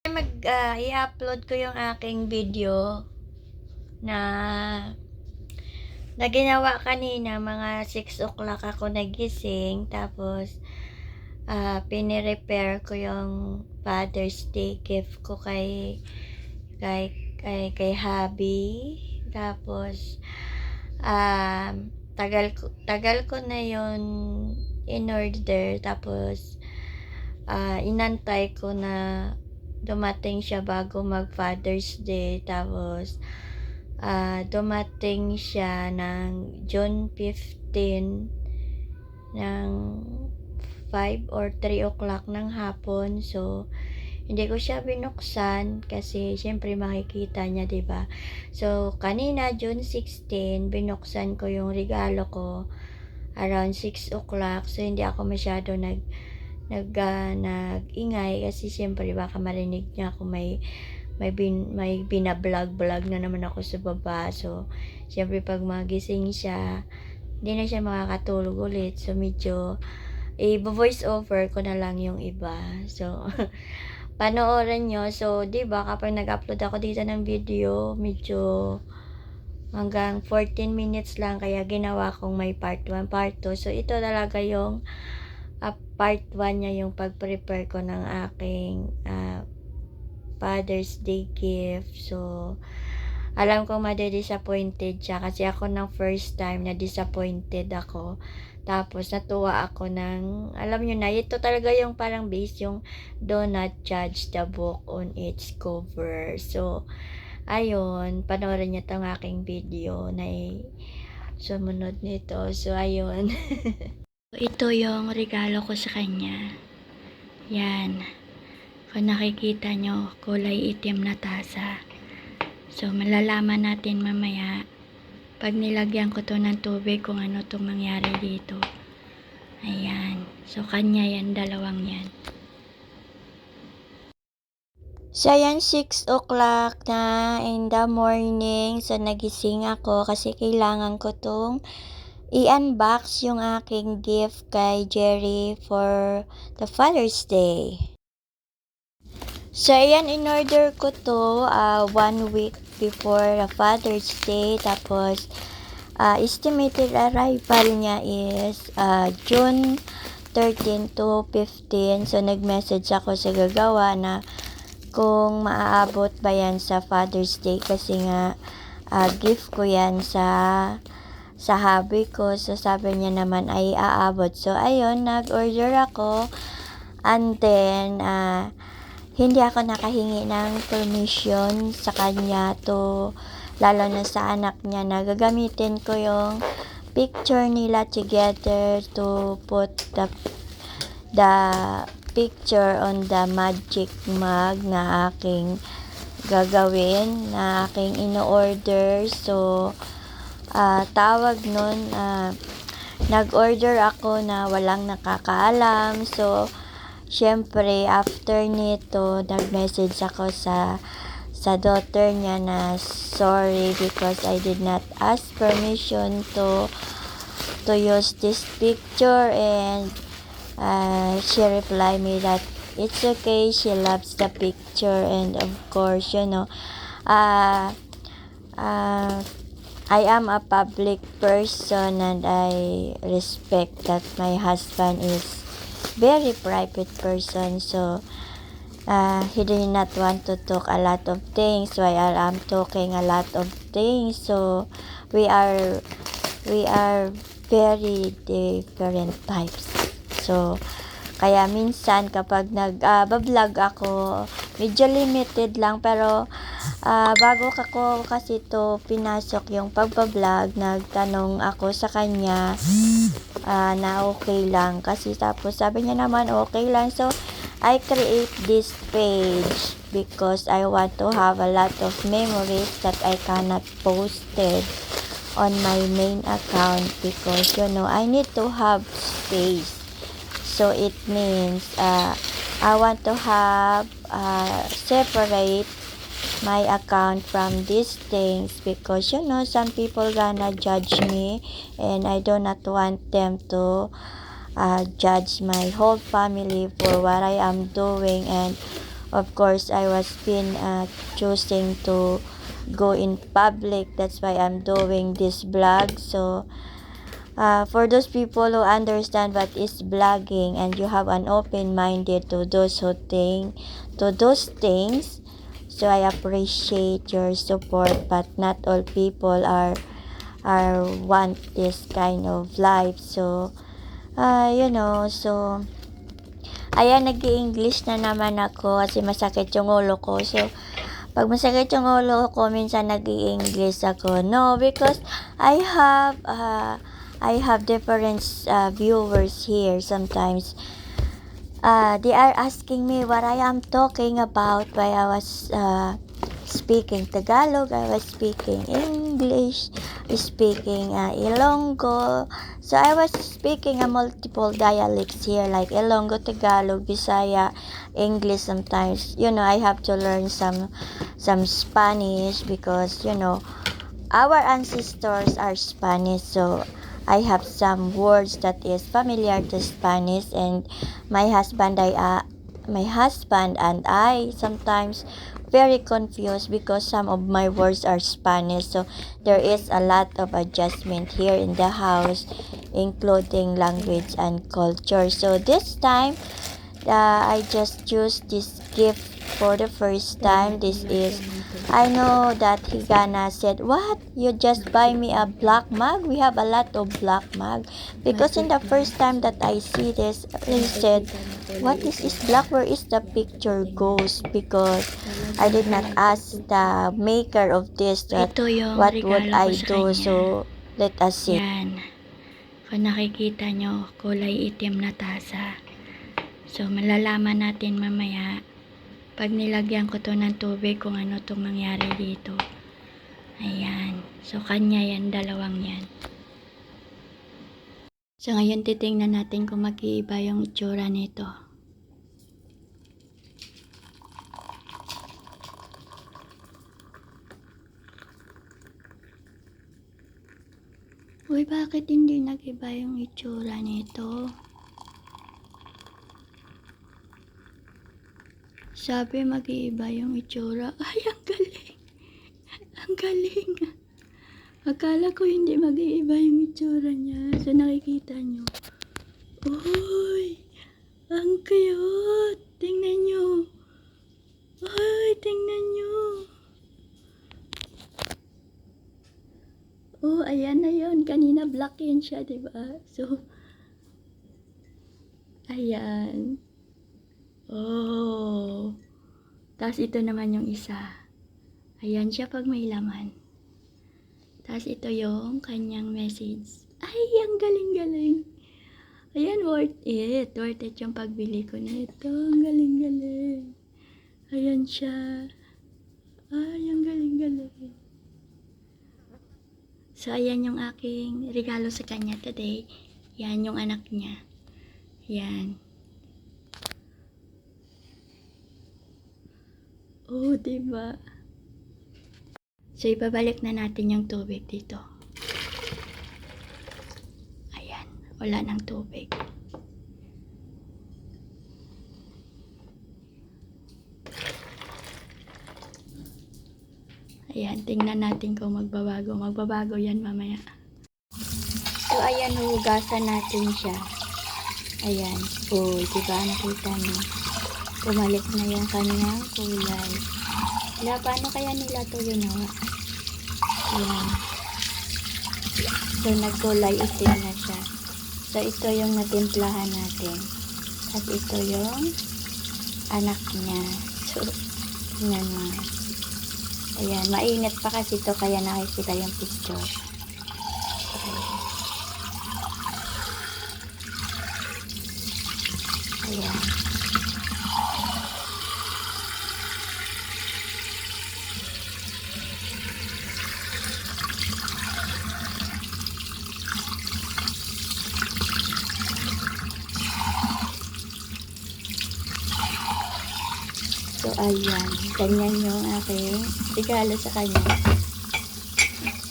I-upload ko yung aking video na ginawa kanina. Mga 6 o'clock ako nagising, tapos pinirepair ko yung Father's Day gift ko kay hubby. Tapos tagal ko na yun in order, tapos inantay ko na dumating siya bago mag Father's Day. Tapos dumating siya ng June 15 ng 5 or 3 o'clock ng hapon. So hindi ko siya binuksan kasi syempre makikita niya, 'di ba? So kanina June 16 binuksan ko yung regalo ko around 6 o'clock. So hindi ako masyado nag-ingay kasi syempre baka marinig niya ako may binablog na naman ako sa baba. So syempre pag magising siya, hindi na siya makakatulog ulit. So medyo i-voice over ko na lang yung iba. So panoorin nyo. So 'di ba kapag nag-upload ako dito ng video, medyo hanggang 14 minutes lang, kaya ginawa kong may part 1, part 2. So ito talaga yung part 1 niya, yung pag-prepare ko ng aking Father's Day gift. So alam kong madi-disappointed siya kasi ako ng first time na disappointed ako. Tapos natuwa ako alam nyo na, ito talaga yung parang base, yung do not judge the book on its cover. So ayun, panoorin niyo tong aking video na sumunod nito. So ayun. Ito yung regalo ko sa kanya. Yan. Kung nakikita nyo, kulay itim na tasa. So malalaman natin mamaya pag nilagyan ko to ng tubig kung ano itong mangyari dito. Ayan. So kanya yan, dalawang yan. So ayan, 6 o'clock na in the morning. So nagising ako kasi kailangan ko tong i-unbox yung aking gift kay Jerry for the Father's Day. So ayan, in-order ko to 1 week before the Father's Day. Tapos estimated arrival niya is June 13 to 15. So nag-message ako sa gagawa na kung maaabot ba yan sa Father's Day kasi nga gift ko yan sa hubby ko. So sabi niya naman ay aabot. So ayun, nag-order ako, and then hindi ako nakahingi ng permission sa kanya lalo na sa anak niya, na gagamitin ko yung picture nila together to put the picture on the magic mug na aking gagawin, na aking ino-order. So tawag nun, nag-order ako na walang nakakaalam. So syempre after nito, nag-message ako sa daughter niya na sorry because I did not ask permission to use this picture, and she replied me that it's okay, she loves the picture. And of course, I am a public person and I respect that my husband is very private person. So he did not want to talk a lot of things while I'm talking a lot of things. So we are very different types. So kaya minsan kapag nag-vlog ako, medyo limited lang, pero bago ako kasi to pinasok yung pagbablog, nagtanong ako sa kanya na okay lang, kasi tapos sabi niya naman okay lang. So I create this page because I want to have a lot of memories that I cannot post it on my main account because I need to have space. So it means I want to have separate my account from these things because some people gonna judge me, and I do not want them to judge my whole family for what I am doing and of course, I was been choosing to go in public. That's why I'm doing this vlog. So, for those people who understand what is blogging and you have an open-minded to those things, so I appreciate your support. But not all people are want this kind of life. So, so ayan, nag-i-English na naman ako kasi masakit yung ulo ko. So, pag masakit yung ulo ko, minsan nag-i-English ako. No, because I have different viewers here sometimes. They are asking me what I am talking about while I was speaking Tagalog, I was speaking English, speaking Ilonggo. So I was speaking multiple dialects here like Ilonggo, Tagalog, Bisaya, English sometimes. I have to learn some Spanish because our ancestors are Spanish, so I have some words that is familiar to Spanish, and my husband and I sometimes very confused because some of my words are Spanish, so there is a lot of adjustment here in the house, including language and culture. So this time, I just choose this gift for the first time. This is, I know that Higana said, what? You just buy me a black mug? We have a lot of black mug. Because in the first time that I see this, he said, what is this black? Where is the picture goes? Because I did not ask the maker of this that what would I do. So let us see. Yan. Kung nakikita nyo, kulay itim na tasa. So, malalaman natin mamaya pag nilagyan ko to ng tubig kung ano itong mangyari dito. Ayan. So, kanya yan, dalawang yan. So, ngayon titingnan natin kung mag-iiba yung itsura nito. Uy, bakit hindi nag-iba yung itsura nito? Sabi mag-iiba yung itsura. Ay, ang galing. Ang galing. Akala ko hindi mag-iiba yung itsura niya. So, nakikita nyo. Uy, ang cute. Tingnan nyo. Ay, tingnan nyo. Oh, ayan na yun. Kanina black yan siya, diba? So, ayan. Oh. Tapos ito naman yung isa. Ayan siya pag may laman. Tapos ito yung kanyang message. Ay, ang galing-galing. Ayan, worth it. Worth it yung pagbili ko na ito. Ang galing-galing. Ayan siya. Ay, ang galing-galing. So, ayan yung aking regalo sa kanya today. Yan yung anak niya. Yan. Oh, diba? So, ibabalik na natin yung tubig dito. Ayan. Wala ng tubig. Ayan. Tingnan natin kung magbabago. Magbabago yan mamaya. So, ayan. Hugasan natin siya. Ayan. Oh, diba? Nakita niyo. Bumalik na yung kanyang kulay. Paano kaya nila ito ginawa? Ayan. So, nagkulay itim na siya. So, ito yung natimplahan natin. At ito yung anak niya. So, tingnan mo. Ayan. Mainit pa kasi ito kaya nakikita yung picture. Ayan. So, ayan. Ganyan yung aking regalo sa kanya.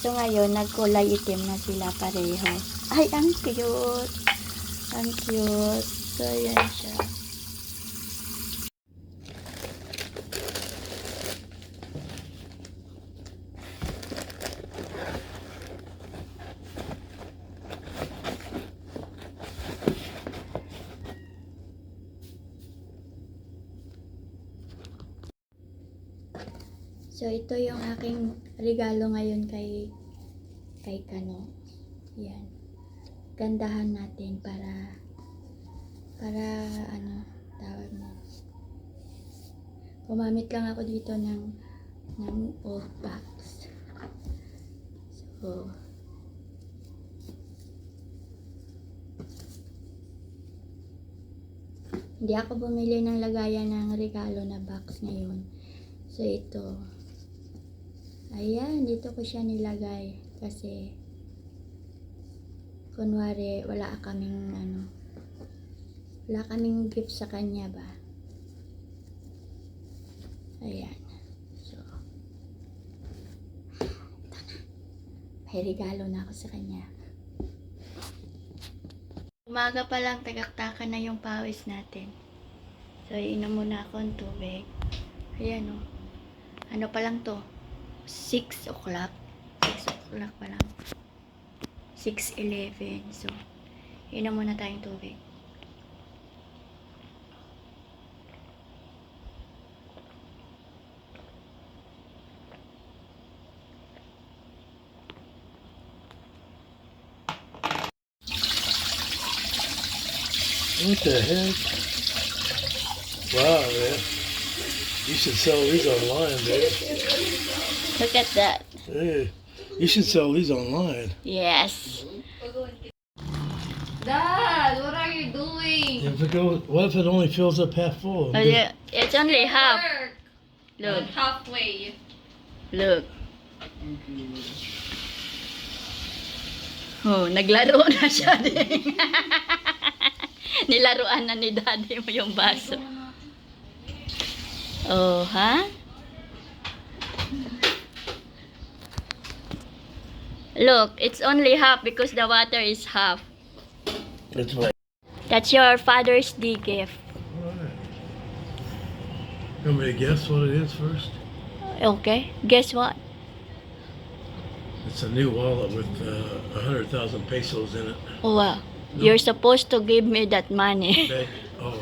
So, ngayon, nagkulay itim na sila pareho. Ay, ang cute! Ang cute! So, ayan siya. So, ito yung aking regalo ngayon kay Kano. Yan. Gandahan natin para ano, tawag mo. Gumamit lang ako dito ng old box. So, hindi ako bumili ng lagayan ng regalo na box ngayon. So, ito. Ayan, dito ko siya nilagay. Kasi, kunwari, wala kaming gift sa kanya ba. Ayan. So, ito na. May regalo na ako sa kanya. Umaga pa lang, tagaktakan na yung pawis natin. So, inom muna ako ng tubig. Ayan o. Ano pa lang to? 6 o'clock. 6 o'clock pa lang. 6:11. So, inom muna tayong tubig. What the heck? Wow, man. You should sell these online, baby. Look at that. Hey, you should sell these online. Yes. Dad, what are you doing? What if it only fills up half full? Oh, yeah. It's only half. Work. Look. Halfway. Look. Oh, naglaro na siya din. Nilaruan na ni daddy mo yung baso. Oh, ha? Look, it's only half because the water is half. That's right. That's your Father's Day gift. You want me to guess what it is first? Okay, guess what? It's a new wallet with 100,000 pesos in it. Oh, wow. You're supposed to give me that money. Okay. Oh.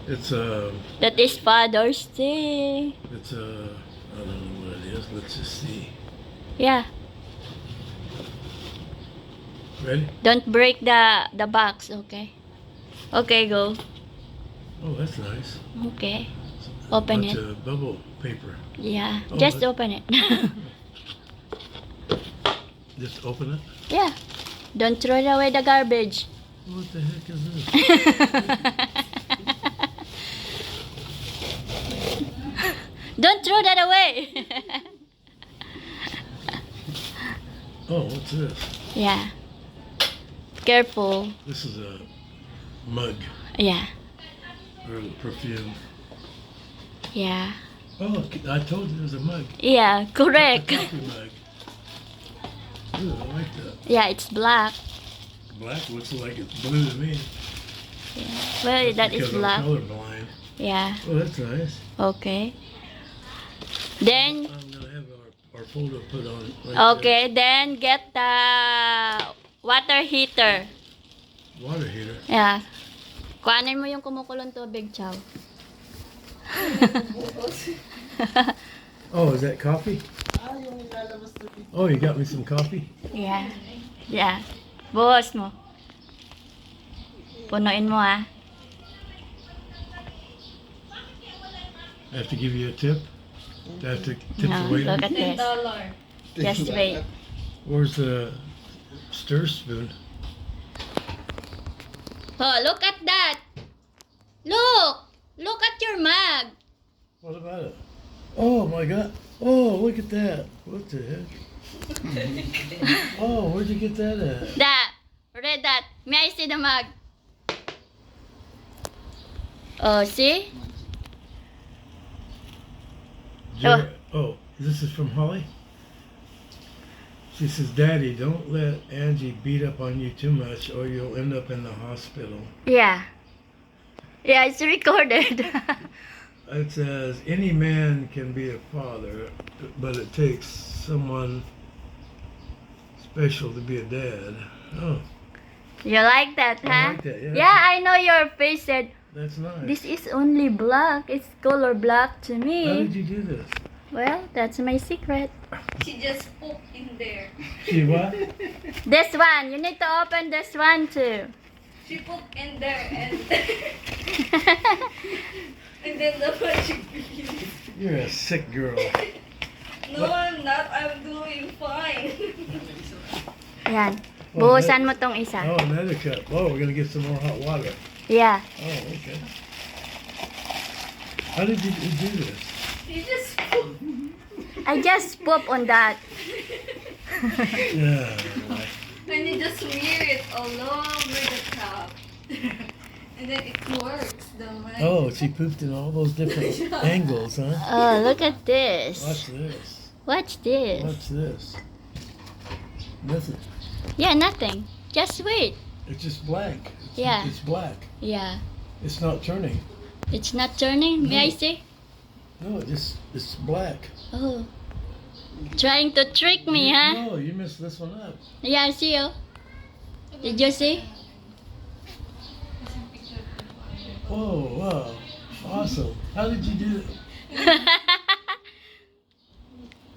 It's That is Father's Day. I don't know what it is. Let's just see. Yeah. Ready? Don't break the box, okay? Okay, go. Oh, that's nice. Okay. Open Bunch it. of bubble paper. Yeah. Oh, Just that- open it. Just open it. Yeah. Don't throw away the garbage. What the heck is this? Don't throw that away. Oh, what's this? Yeah. Careful. This is a mug Yeah. or perfume. Yeah. Oh, I told you it was a mug. Yeah, It's correct. a coffee mug. Ooh, I like that. Yeah, it's black. Black looks like it's blue to me. Well, that is Because I'm black. colorblind. Yeah. Oh, that's nice. Okay. Then, I'm gonna have our photo put on. Right okay, then get the water heater. there. Water heater. Yeah. Kuhanin mo yung kumukulong tubig, Chow. Oh, is that coffee? Oh, you got me some coffee? Yeah. Yeah. Buhos mo. Punuin mo, ah. I have to give you a tip? Do I have to tip No, the waiter? look at this. $10. Just wait. Where's the stir spoon? Oh, look at that. Look. Look at your mug. What about it? Oh my God! Oh, look at that! What the heck? Oh, where'd you get that at? That. Read that. May I see the mug? Oh, see? Oh, this is from Holly. She says, "Daddy, don't let Angie beat up on you too much, or you'll end up in the hospital." Yeah. Yeah, it's recorded. It says, "Any man can be a father, but it takes someone special to be a dad. Oh, You like that, I huh? like that, yeah. Yeah, I know your face said, that's nice. this is only black. It's color black to How me. did you do this? Well, that's my secret. She just pooped in there. See what? This one, you need to open this one too. She pooped in there and and then the one she breathed. You're a sick girl. No, I'm not. I'm doing fine. Yan. Oh, Buhusan mo tong isa. Oh, another cup. Oh, we're gonna get some more hot water. Yeah. Oh, okay. How did you do this? She just pooped. I just poop on that. Yeah. Right. And you just smear it all over the top. And then it works. The magic. Oh, she pooped in all those different angles, huh? Oh, look at this. Watch this. What's this? Watch this. Nothing. Yeah, nothing. Just wait. It's just black. Yeah. It's black. Yeah. It's not turning. It's not turning. May I see? No, it's black. Oh. Trying to trick me, huh? No, you messed this one up. Yeah, I see you. Did you see? Oh, wow. Awesome. How did you do it?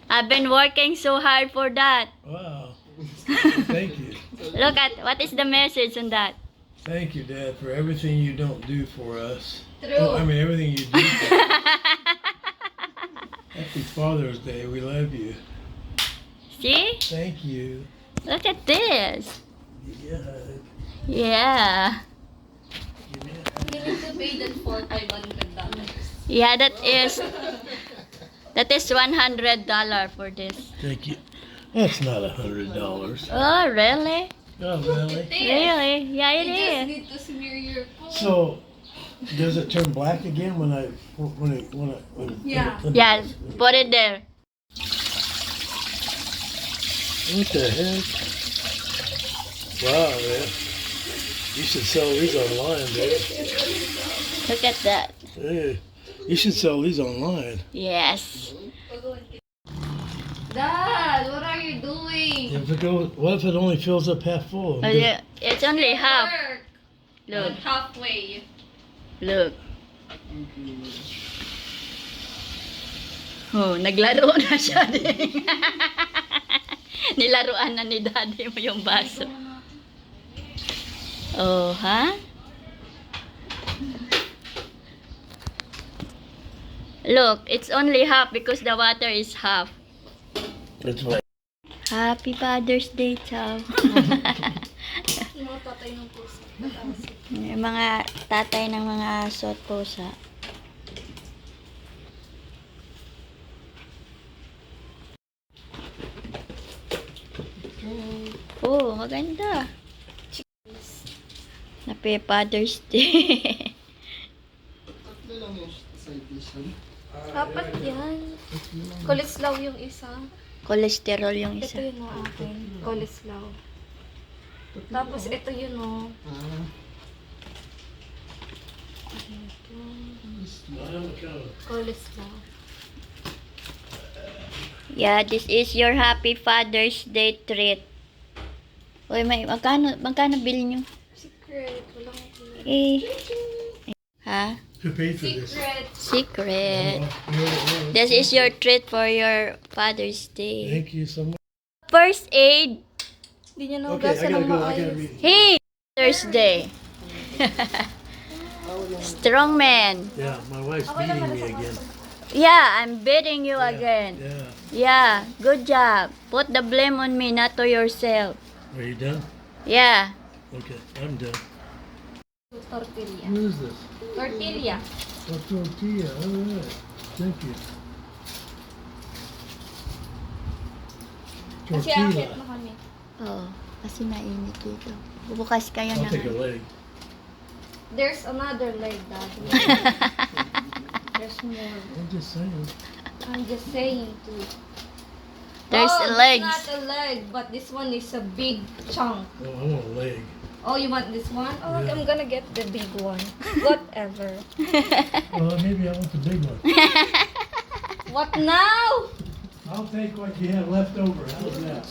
I've been working so hard for that. Wow. Thank you. Look at, what is the message on that? Thank you, Dad, for everything you don't do for us. True. Oh, I mean, everything you do. For us. Happy Father's Day. We love you. See? Thank you. Look at this. Yeah. Yeah. Give me You need to pay that for $500. Yeah, that is $100 for this. Thank you. That's not $100. Oh, really? Oh, really? Really? Yeah, it You just is. need to smear your poop. So, does it turn black again when Yeah. Yeah, put it there. What the heck? Wow, man. You should sell these online, dude. Look at that. Hey, you should sell these online. Yes. Dad, what are you doing? What if it only fills up half full? Oh, yeah. It's only half. Work. Look, Halfway. look. Oh, naglaro na siya din. Nilaruan na ni daddy mo yung baso. Oh, ha? Look, it's only half because the water is half. That's right. Happy Father's Day, Chow. Yung mga tatay ng puso. Yung mga tatay ng mga aso at pusa. Oh, maganda. Happy Father's Day. Apat yan. Coleslaw yung isa. Cholesterol yung Ito isa. yun o akin. Coleslaw. Tapos ito yun o. Coleslaw. Yeah, this is your Happy Father's Day treat. Uy, magkano bili nyo? Secret. Walang Eh. Ha? Who paid for this? Secret. Secret. Oh, This is your treat for your Father's Day. Thank you so much. First aid. Hindi niya Okay, I naugasan gotta ng go. I gotta maayos. read. Hey, Thursday. Strong man. Yeah, my wife's beating me again. Yeah, I'm beating you again. Yeah. Yeah, good job. Put the blame on me, not to yourself. Are you done? Yeah. Okay, I'm done. Tortilla. What is this? Tortilla. A tortilla. All right. Thank you. Kasi Tortilla. akit na kami. Oh, kasi mainit dito. Bubukas kayo I'll take a na. leg. There's another leg, Dad. There's more. I'm just saying. I'm just saying too. There's oh, legs. It's not a leg, but this one is a big chunk. Oh, I want a leg. Oh, you want this one? Oh, Yeah. I'm gonna get the big one. Whatever. Well, maybe I want the big one. What now? I'll take what you have left over. How's that?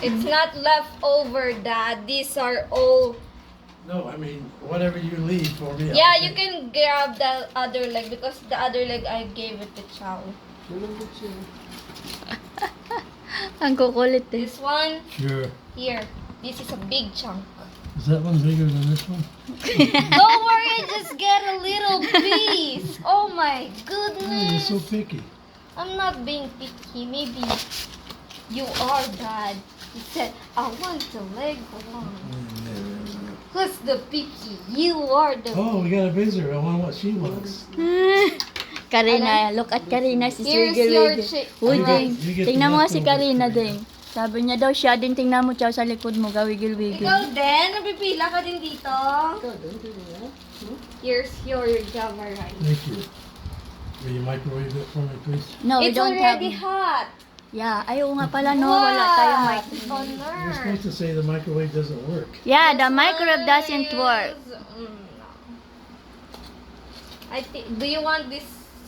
It's not leftover, Dad. These are all. No, I mean, whatever you leave for me. Yeah, I'll you take. can grab the other leg because the other leg I gave it to Chow. Ang kukulit eh. This one Sure. here. This is a big chunk. Is that one bigger than this one? Don't worry, I just get a little piece. Oh my Oh, you're goodness. so picky. I'm not being picky. Maybe you are, Dad. You said, I want the leg one. Who's the picky? You are the Oh, we got a visitor. I wonder what she wants. Karina, look at Karina, si Here's Wiggle your Wiggle. chick. Uy, You Ding. get- you get Tingnan the mo nga si leftovers, Karina, Karina. Ding. Sabi niya daw siya din, tingnan mo siya sa likod mo, Wiggle Wiggle. Ikaw din? Napipila ka din dito? Here's your Java rice. Thank you. Will you microwave it for me, please? No, we It's don't have. already hot. Yeah, ayaw nga pala no, wala tayong What? microwave. On You're earth. supposed to say the microwave doesn't work. Yeah, the This microwave one doesn't work. is, no. I think. Do you want this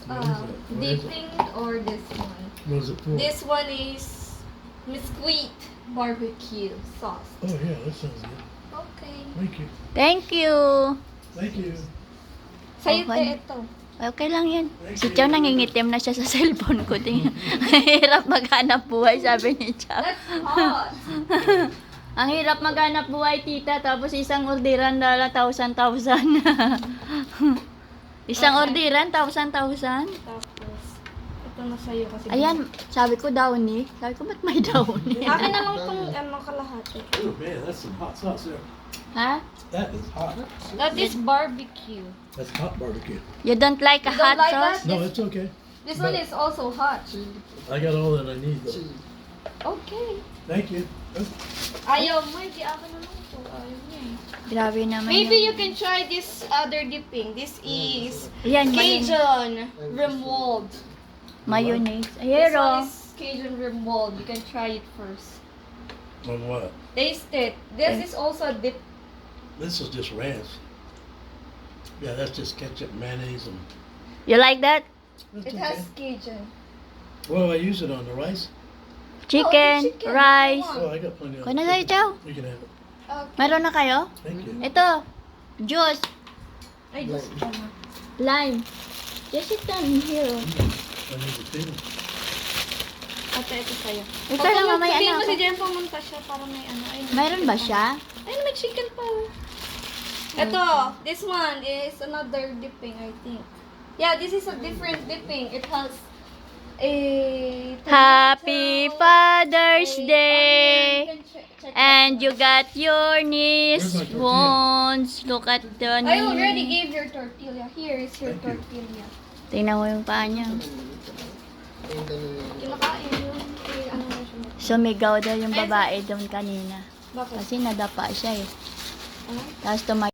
What is it? What is it? dipping or this one? What is it for? This one is Mesquite barbecue sauce. Oh, yeah, that sounds good. Okay. Thank you. Thank you. Thank you. Sa'yo Okay. ito. Okay lang yan. Si Chow nangingitim na siya sa cellphone ko. Tingnan. Hirap maghanap buhay, sabi ni Chow. That's hot. Ang hirap maghanap buhay, tita. Tapos isang orderan na 1,000. Isang orderan, 1,000. Tapos, ito na sa'yo kasi. Ayan, sabi ko downy. Sabi ko, ba't may downy? Akin na lang itong kalahati. Oh, man, that's some hot sauce there. Ha? That is hot. That is barbecue. That's hot barbecue. You don't like a You hot don't like sauce? that? No, it's okay. This one is also hot. I got all that I need, though. Okay. Thank you. Oh, Ayaw mo, hindi akin na lang ito. Ayaw niya eh. Grabe naman Maybe yun. you can try this other dipping. This is Yan, Cajun remold. mayonnaise. This Ayero. one is Cajun remold. You can try it first. on what? Taste it. This is also a dip. This is just ranch. Yeah, that's just ketchup, mayonnaise, and. You like that? That's It okay. has Cajun. What do I use it on? The rice? Chicken, chicken. rice. Come Oh, I got plenty of Kuha na tayo, Chow. You can have it. Okay. Meron na kayo? Thank you. Ito. Juice. I just Lime. Just sit down here. I need the tin. Ate, ito sa'yo. Ito lang mamaya Sabihin na mo ako. si Jen pumunta siya para may ano. Ay, Meron ba siya? Ay, may chicken pa. Ito, this one is another dipping, I think. Yeah, this is a different dipping. It has a Happy tomato, Father's a Day. onion. You can check And that you one. got your niece Where's my tortilla? bones. Look at the I already knee. gave your tortilla. Here is your Thank you. tortilla. Tingnan mo yung paa niya. Kinakain yun. Eh, ano na siya. Sumigaw daw yung babae doon kanina. Bakit? Kasi nadapa siya eh. Ano? Tapos tumayo.